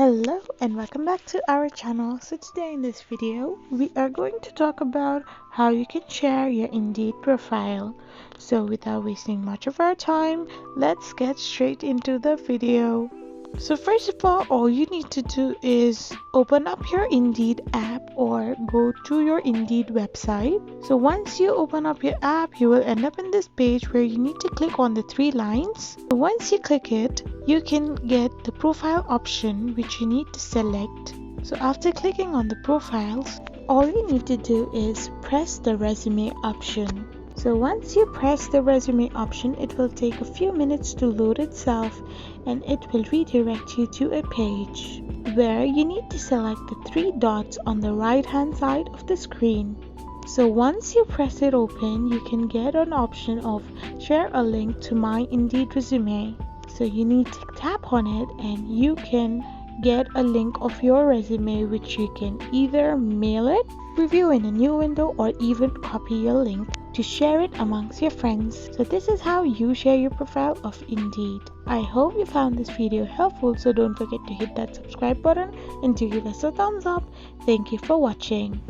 Hello and welcome back to our channel. So today in this video we are going to talk about how you can share your Indeed profile. So without wasting much of our time, let's get straight into the video. So first of all you need to do is open up your Indeed app or go to your Indeed website. So once you open up your app, you will end up in this page where you need to click on the three lines. So once you click it, you can get the profile option which you need to select. So after clicking on the profiles, all you need to do is press the resume option. So once you press the resume option, it will take a few minutes to load itself and it will redirect you to a page where you need to select the three dots on the right hand side of the screen. So once you press it open, you can get an option of share a link to my Indeed resume. So you need to tap on it and you can get a link of your resume which you can either mail it, review in a new window, or even copy your link to share it amongst your friends. So this is how you share your profile of Indeed. I hope you found this video helpful, so don't forget to hit that subscribe button and do give us a thumbs up. Thank you for watching.